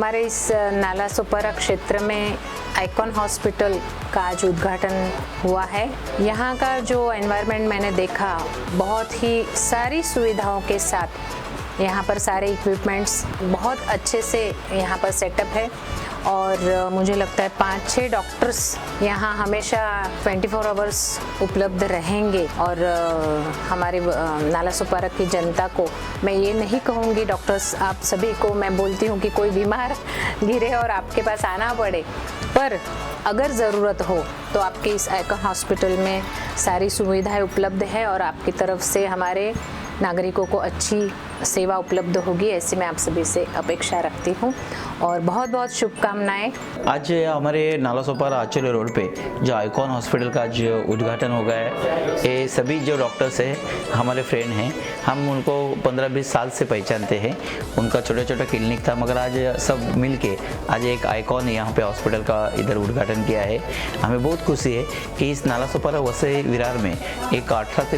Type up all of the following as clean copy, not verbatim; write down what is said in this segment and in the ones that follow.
हमारे इस नालासोपारा क्षेत्र में आइकॉन हॉस्पिटल का आज उद्घाटन हुआ है। यहाँ का जो एनवायरनमेंट मैंने देखा, बहुत ही सारी सुविधाओं के साथ यहाँ पर सारे इक्विपमेंट्स बहुत अच्छे से यहाँ पर सेटअप है और मुझे लगता है 5-6 डॉक्टर्स यहाँ हमेशा 24 आवर्स उपलब्ध रहेंगे। और हमारे नालासोपारा की जनता को मैं ये नहीं कहूँगी, डॉक्टर्स आप सभी को मैं बोलती हूँ कि कोई बीमार गिरे और आपके पास आना पड़े, पर अगर ज़रूरत हो तो आपके इस आइकॉन हॉस्पिटल में सारी सुविधाएं उपलब्ध है और आपकी तरफ से हमारे नागरिकों को अच्छी सेवा उपलब्ध होगी, ऐसी मैं आप सभी से अपेक्षा रखती हूँ और बहुत बहुत शुभकामनाएं। आज हमारे नालासोपारा आचले रोड पे जो आइकॉन हॉस्पिटल का जो उद्घाटन हो गया है, ये सभी जो डॉक्टर्स हैं हमारे फ्रेंड हैं, हम उनको 15-20 साल से पहचानते हैं। उनका छोटा छोटा क्लिनिक था, मगर आज सब मिल के आज एक आइकॉन यहाँ पे हॉस्पिटल का इधर उद्घाटन किया है। हमें बहुत खुशी है कि इस नालासोपारा वसई विरार में एक 18 से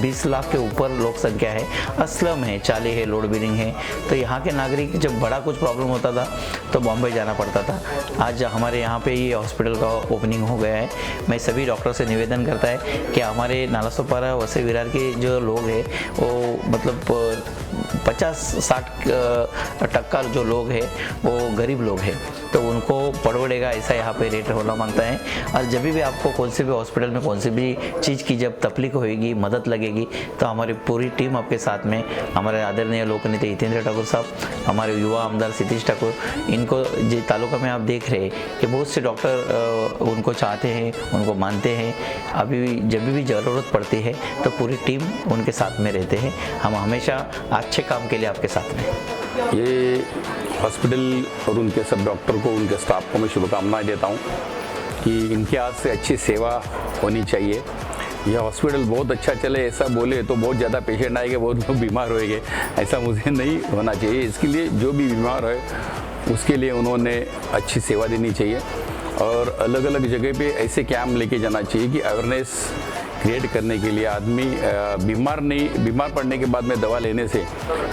20 लाख के ऊपर लोक संख्या है, अस्लम है, चाली है, लोड बेरिंग है। तो यहाँ के नागरिक जब बड़ा कुछ प्रॉब्लम होता था तो बॉम्बे जाना पड़ता था। आज हमारे यहाँ पे ये हॉस्पिटल का ओपनिंग हो गया है। मैं सभी डॉक्टर से निवेदन करता है कि हमारे नालासोपारा वसई विरार के जो लोग हैं वो मतलब 50-60% जो लोग हैं वो गरीब लोग हैं, तो उनको पड़ोड़ेगा ऐसा यहाँ पे रेट होना मांगता है। और जब भी आपको कौन से भी हॉस्पिटल में कौन सी भी चीज़ की जब तकलीफ होएगी, मदद लगेगी, तो हमारी पूरी टीम आपके साथ में, हमारे आदरणीय लोकनेता हितेंद्र ठाकुर साहब, हमारे युवा आमदार सतीश ठाकुर, इनको जो तालुका में आप देख रहे हैं कि बहुत से डॉक्टर उनको चाहते हैं, उनको मानते हैं। अभी जब भी ज़रूरत पड़ती है तो पूरी टीम उनके साथ में रहते हैं। हम हमेशा अच्छे काम के लिए आपके साथ में। ये हॉस्पिटल और उनके सब डॉक्टर को, उनके स्टाफ को मैं शुभकामनाएं देता हूँ कि इनके हाथ से अच्छी सेवा होनी चाहिए। यह हॉस्पिटल बहुत अच्छा चले ऐसा बोले तो बहुत ज़्यादा पेशेंट आएंगे, बहुत लोग बीमार होएंगे, ऐसा मुझे नहीं होना चाहिए। इसके लिए जो भी बीमार है उसके लिए उन्होंने अच्छी सेवा देनी चाहिए और अलग अलग जगह पे ऐसे कैंप लेके जाना चाहिए कि अवेयरनेस क्रिएट करने के लिए आदमी बीमार पड़ने के बाद में दवा लेने से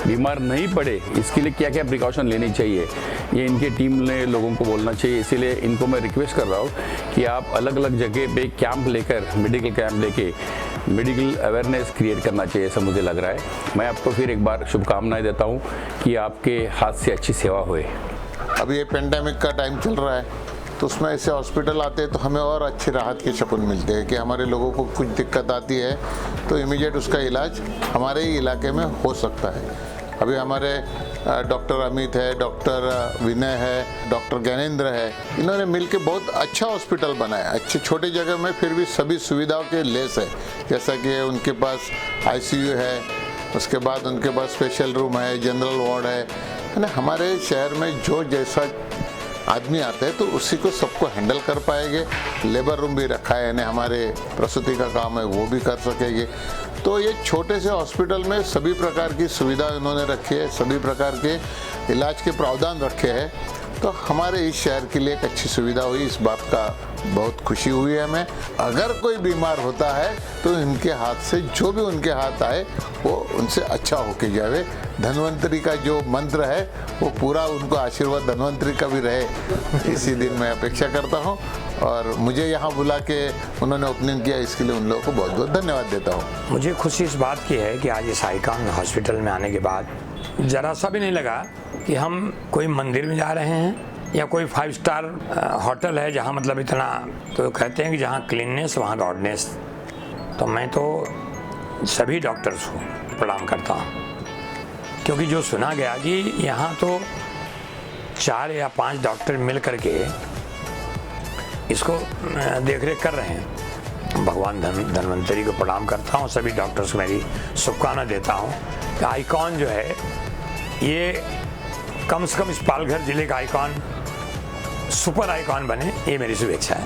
बीमार नहीं पड़े, इसके लिए क्या क्या प्रिकॉशन लेनी चाहिए, ये इनके टीम ने लोगों को बोलना चाहिए। इसीलिए इनको मैं रिक्वेस्ट कर रहा हूँ कि आप अलग अलग जगह पे कैंप लेकर, मेडिकल कैंप लेके मेडिकल अवेयरनेस क्रिएट करना चाहिए, ऐसा मुझे लग रहा है। मैं आपको फिर एक बार शुभकामनाएं देता हूँ कि आपके हाथ से अच्छी सेवा होए। अभी ये पेंडेमिक का टाइम चल रहा है तो उसमें ऐसे हॉस्पिटल आते हैं तो हमें और अच्छी राहत के शकुन मिलते हैं कि हमारे लोगों को कुछ दिक्कत आती है तो इमीडिएट उसका इलाज हमारे ही इलाके में हो सकता है। अभी हमारे डॉक्टर अमित है, डॉक्टर विनय है, डॉक्टर ज्ञानेंद्र है, इन्होंने मिलकर बहुत अच्छा हॉस्पिटल बनाया, अच्छी छोटी जगह में फिर भी सभी सुविधाओं के लेस है। जैसा कि उनके पास ICU है, उसके बाद उनके पास स्पेशल रूम है, जनरल वार्ड है ना। हमारे शहर में जो जैसा आदमी आता है तो उसी को सबको हैंडल कर पाएंगे। लेबर रूम भी रखा है, यानी हमारे प्रसूति का काम है वो भी कर सकेंगे। तो ये छोटे से हॉस्पिटल में सभी प्रकार की सुविधा इन्होंने रखी है, सभी प्रकार के इलाज के प्रावधान रखे हैं। तो हमारे इस शहर के लिए एक अच्छी सुविधा हुई, इस बात का बहुत खुशी हुई है हमें। अगर कोई बीमार होता है तो इनके हाथ से जो भी उनके हाथ आए वो उनसे अच्छा होके जावे। धन्वंतरी का जो मंत्र है वो पूरा उनको आशीर्वाद धन्वंतरी का भी रहे, इसी दिन मैं अपेक्षा करता हूँ। और मुझे यहाँ बुला के उन्होंने ओपनिंग किया, इसके लिए उन लोगों को बहुत बहुत धन्यवाद देता हूँ। मुझे खुशी इस बात की है कि आज इस आइकॉन हॉस्पिटल में आने के बाद ज़रा सा भी नहीं लगा कि हम कोई मंदिर में जा रहे हैं या कोई 5 स्टार होटल है जहाँ मतलब इतना, तो कहते हैं कि जहाँ क्लीननेस वहाँ गॉडनेस। तो मैं तो सभी डॉक्टर्स को प्रणाम करता हूँ, क्योंकि जो सुना गया कि यहाँ तो 4 या 5 डॉक्टर मिल करके इसको देख रेख कर रहे हैं। भगवान धन्वंतरी को प्रणाम करता हूँ, सभी डॉक्टर्स को मेरी शुभकामना देता हूँ कि आइकॉन जो है ये कम से कम इस पालघर जिले का आइकॉन, सुपर आइकॉन बने, ये मेरी शुभेच्छा है।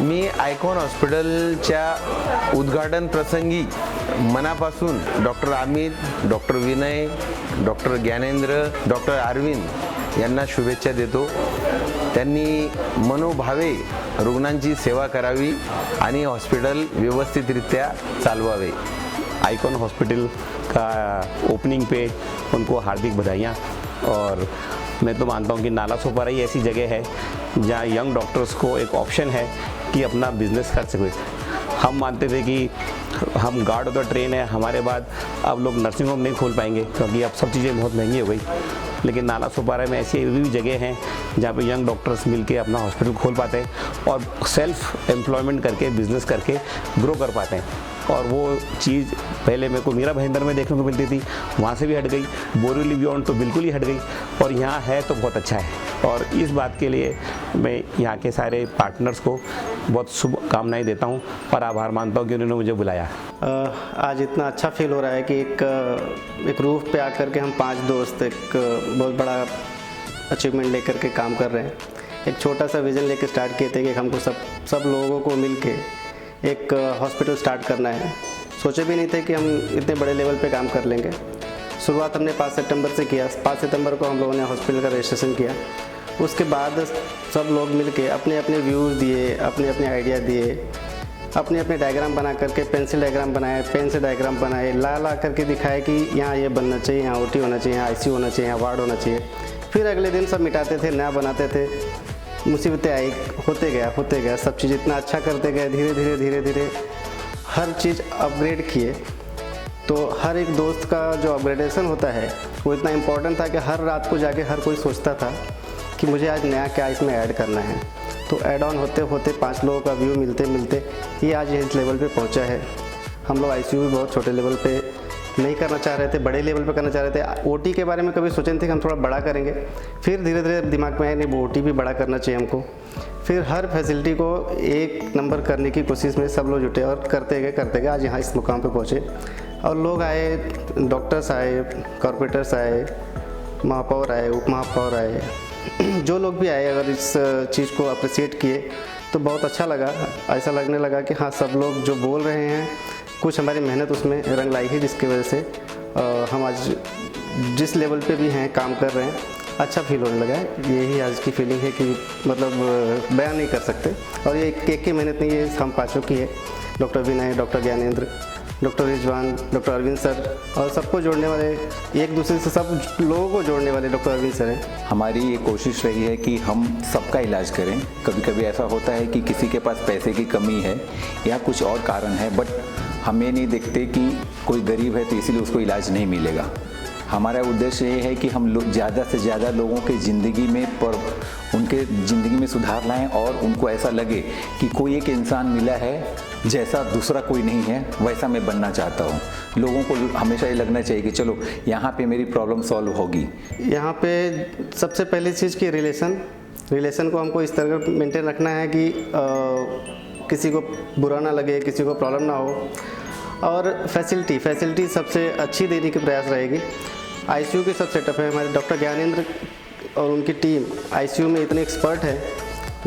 मी आयकॉन हॉस्पिटलच्या उद्घाटन प्रसंगी मनापासून doctor Amit, doctor Vinay, doctor Gyanendra, doctor Arvind यांना शुभेच्छा देतो। त्यांनी मनोभावे रुग्णांची सेवा करावी आणि हॉस्पिटल व्यवस्थितरित्या चालवावे। आइकॉन हॉस्पिटल का ओपनिंग पे उनको हार्दिक बधाइयाँ और मैं तो मानता हूँ कि नाला सोपारा ही ऐसी जगह है जहाँ यंग डॉक्टर्स को एक ऑप्शन है कि अपना बिजनेस कर सके। हम मानते थे कि हम गार्ड ऑफ द ट्रेन है, हमारे बाद अब लोग नर्सिंग होम नहीं खोल पाएंगे क्योंकि अब सब चीज़ें बहुत महंगी हो गई, लेकिन नाला सोपारा में ऐसी भी जगह हैं जहाँ पे यंग डॉक्टर्स मिलके अपना हॉस्पिटल खोल पाते हैं और सेल्फ एम्प्लॉयमेंट करके बिजनेस करके ग्रो कर पाते हैं। और वो चीज़ पहले मेरे को मीरा भाईंदर में देखने को मिलती थी, वहाँ से भी हट गई, बोरीवली बियॉन्ड तो बिल्कुल ही हट गई, और यहाँ है तो बहुत अच्छा है। और इस बात के लिए मैं यहाँ के सारे पार्टनर्स को बहुत शुभकामनाएं देता हूँ और आभार मानता हूँ कि उन्होंने मुझे बुलाया। आज इतना अच्छा फील हो रहा है कि एक रूफ पे आकर के हम 5 दोस्त एक बहुत बड़ा अचीवमेंट लेकर के काम कर रहे हैं। एक छोटा सा विज़न लेकर स्टार्ट किए थे कि हमको सब लोगों को मिल के एक हॉस्पिटल स्टार्ट करना है। सोचे भी नहीं थे कि हम इतने बड़े लेवल पे काम कर लेंगे। शुरुआत हमने 5 सितंबर से किया। 5 सितंबर को हम लोगों ने हॉस्पिटल का रजिस्ट्रेशन किया। उसके बाद सब लोग मिलके अपने अपने व्यूज़ दिए, अपने अपने आइडिया दिए, अपने अपने डायग्राम बना करके पेंसिल डायग्राम बनाए, पेन से डायग्राम बनाए, ला करके दिखाए कि यहाँ ये बनना चाहिए, यहाँ OT होना चाहिए, यहाँ ICU होना चाहिए, यहाँ वार्ड होना चाहिए। फिर अगले दिन सब मिटाते थे, नया बनाते थे। मुसीबतें आई, होते गया सब चीज़ इतना अच्छा करते गए। धीरे धीरे हर चीज़ अपग्रेड किए। तो हर एक दोस्त का जो अपग्रेडेशन होता है वो इतना इम्पोर्टेंट था कि हर रात को जाके हर कोई सोचता था कि मुझे आज नया क्या इसमें ऐड करना है। तो ऐड ऑन होते होते 5 लोगों का व्यू मिलते ये आज इस लेवल पे पहुंचा है। हम लोग ICU भी बहुत छोटे लेवल पे नहीं करना चाह रहे थे, बड़े लेवल पे करना चाह रहे थे। OT के बारे में कभी सोचे नहीं थे कि हम थोड़ा बड़ा करेंगे। फिर धीरे धीरे दिमाग में आया नहीं, OT भी बड़ा करना चाहिए हमको। फिर हर फैसिलिटी को एक नंबर करने की कोशिश में सब लोग जुटे और करते गए आज यहाँ इस मुकाम पे पहुँचे। और लोग आए, डॉक्टर्स आए, कॉर्पोरेटर्स आए, महापौर आए, उप महापौर आए, जो लोग भी आए, अगर इस चीज़ को अप्रिशिएट किए तो बहुत अच्छा लगा। ऐसा लगने लगा कि हाँ, सब लोग जो बोल रहे हैं कुछ हमारी मेहनत उसमें रंग लाई है, जिसकी वजह से हम आज जिस लेवल पे भी हैं काम कर रहे हैं, अच्छा फील होने लगा है। यही आज की फीलिंग है कि मतलब बयान नहीं कर सकते। और ये एक की मेहनत नहीं है, हम 5 की है। Doctor Vinay, doctor Gyanendra, doctor Rizwan, doctor Arvind sir, और सबको जोड़ने वाले, एक दूसरे से सब लोगों को जोड़ने वाले डॉक्टर अरविंद सर हैं। हमारी ये कोशिश रही है कि हम सबका इलाज करें। कभी कभी ऐसा होता है कि किसी के पास पैसे की कमी है या कुछ और कारण है, बट हम ये नहीं देखते कि कोई गरीब है तो इसीलिए उसको इलाज नहीं मिलेगा। हमारा उद्देश्य ये है कि हम ज़्यादा से ज़्यादा लोगों के ज़िंदगी में उनके ज़िंदगी में सुधार लाएं और उनको ऐसा लगे कि कोई एक इंसान मिला है जैसा दूसरा कोई नहीं है, वैसा मैं बनना चाहता हूँ। लोगों को हमेशा ये लगना चाहिए कि चलो यहाँ पे मेरी प्रॉब्लम सॉल्व होगी। यहाँ पे सबसे पहली चीज़ की रिलेशन को हमको इस तरह मेंटेन रखना है कि किसी को बुरा ना लगे, किसी को प्रॉब्लम ना हो। और फैसिलिटी सबसे अच्छी देने की प्रयास रहेगी। ICU के सब सेटअप है। हमारे डॉक्टर ज्ञानेंद्र और उनकी टीम ICU में इतने एक्सपर्ट है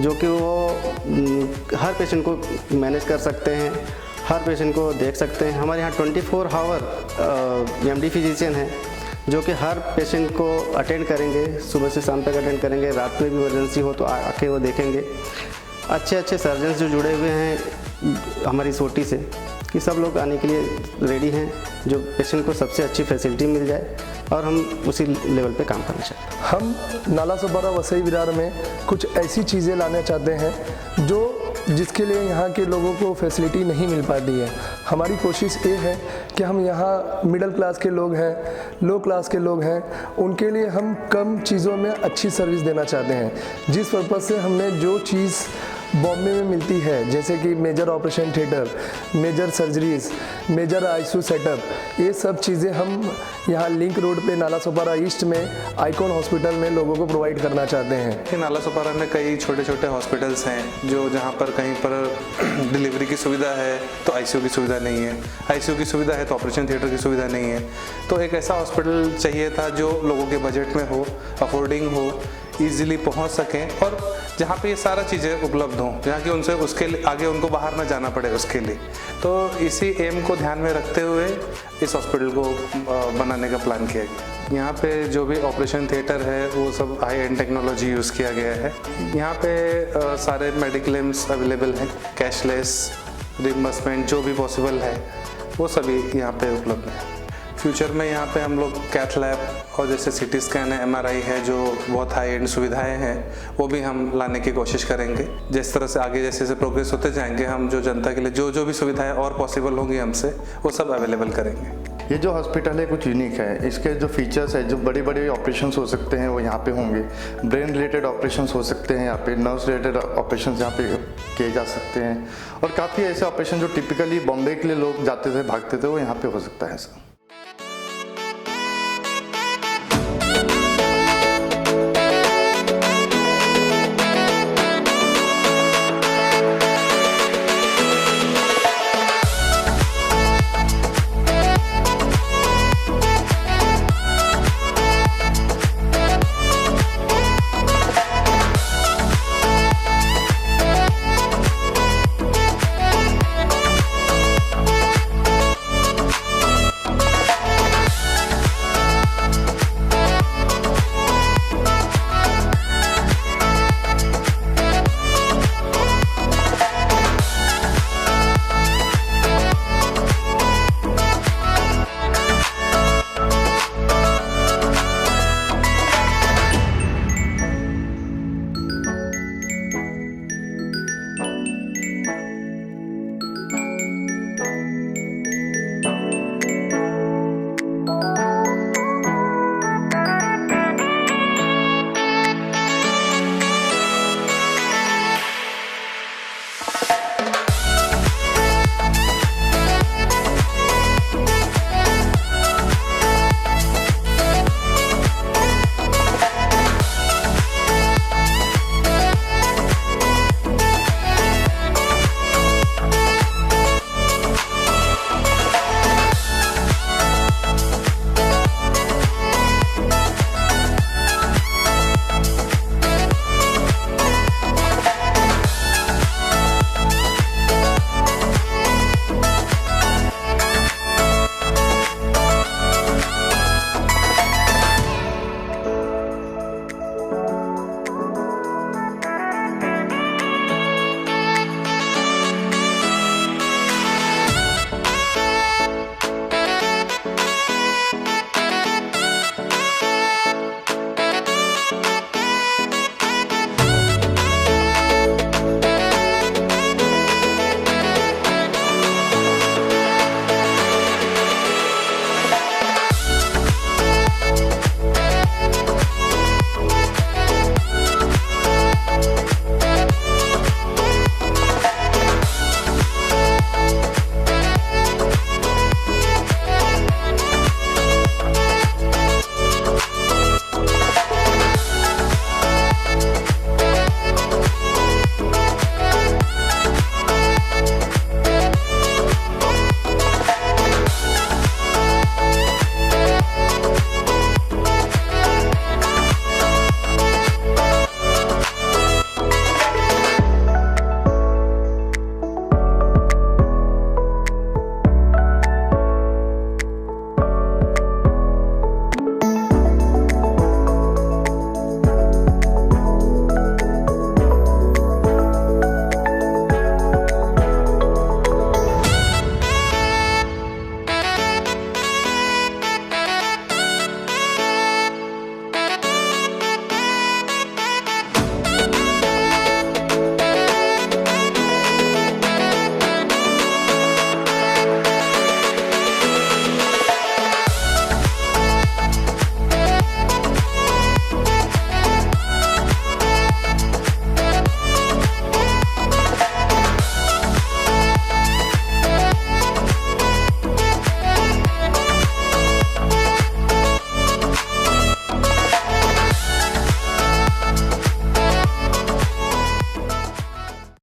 जो कि वो हर पेशेंट को मैनेज कर सकते हैं, हर पेशेंट को देख सकते हैं। हमारे यहाँ 24 आवर MD फिजिशियन है जो कि हर पेशेंट को अटेंड करेंगे, सुबह से शाम तक अटेंड करेंगे। रात में भी इमरजेंसी हो तो आके वो देखेंगे। अच्छे सर्जन्स जो जुड़े हुए हैं हमारी इस OT से, कि सब लोग आने के लिए रेडी हैं, जो पेशेंट को सबसे अच्छी फैसिलिटी मिल जाए, और हम उसी लेवल पे काम करना चाहते हैं। हम नाला सोपारा वसई विरार में कुछ ऐसी चीज़ें लाना चाहते हैं जिसके लिए यहाँ के लोगों को फैसिलिटी नहीं मिल पाती है। हमारी कोशिश ये है कि हम यहाँ मिडिल क्लास के लोग हैं, लो क्लास के लोग हैं, उनके लिए हम कम चीज़ों में अच्छी सर्विस देना चाहते हैं। जिस पर्पज़ से हमने जो चीज़ बॉम्बे में मिलती है, जैसे कि major operation theatre, major surgeries, major ICU setup, ये सब चीज़ें हम यहाँ लिंक रोड पे नाला सोपारा ईस्ट में आइकॉन हॉस्पिटल में लोगों को प्रोवाइड करना चाहते हैं। नाला सोपारा में कई छोटे छोटे हॉस्पिटल्स हैं जो जहाँ पर कहीं पर डिलीवरी की सुविधा है तो ICU की सुविधा नहीं है, ICU की सुविधा है तो ऑपरेशन थिएटर की सुविधा नहीं है। तो एक ऐसा हॉस्पिटल चाहिए था जो लोगों के बजट में हो, अफोर्डिंग हो, ईजिली पहुंच सकें, और जहाँ पे ये सारा चीज़ें उपलब्ध हों, जहाँ कि उनसे उसके आगे उनको बाहर ना जाना पड़े उसके लिए। तो इसी एम को ध्यान में रखते हुए इस हॉस्पिटल को बनाने का प्लान किया गया। यहाँ पे जो भी ऑपरेशन थिएटर है वो सब हाई एंड टेक्नोलॉजी यूज़ किया गया है। यहाँ पे सारे मेडिक्लेम्स अवेलेबल हैं, कैशलेस रिम्बर्समेंट जो भी पॉसिबल है वो सभी यहाँ पे उपलब्ध है। फ्यूचर में यहाँ पे हम लोग कैथ लैब और जैसे सिटी स्कैन है, MRI है, जो बहुत हाई एंड सुविधाएं हैं, वो भी हम लाने की कोशिश करेंगे। जिस तरह से आगे जैसे जैसे प्रोग्रेस होते जाएंगे, हम जो जनता के लिए जो भी सुविधाएं और पॉसिबल होंगी हमसे, वो सब अवेलेबल करेंगे। ये जो हॉस्पिटल है कुछ यूनिक है। इसके जो फीचर्स है, जो बड़े बड़े ऑपरेशंस हो सकते हैं वो यहाँ पे होंगे। ब्रेन रिलेटेड ऑपरेशंस हो सकते हैं यहाँ पे, नर्व्स रिलेटेड ऑपरेशंस यहाँ पे किए जा सकते हैं, और काफ़ी ऐसे ऑपरेशन जो टिपिकली बॉम्बे के लिए लोग जाते थे, भागते थे, वो यहाँ पे हो सकता है सर।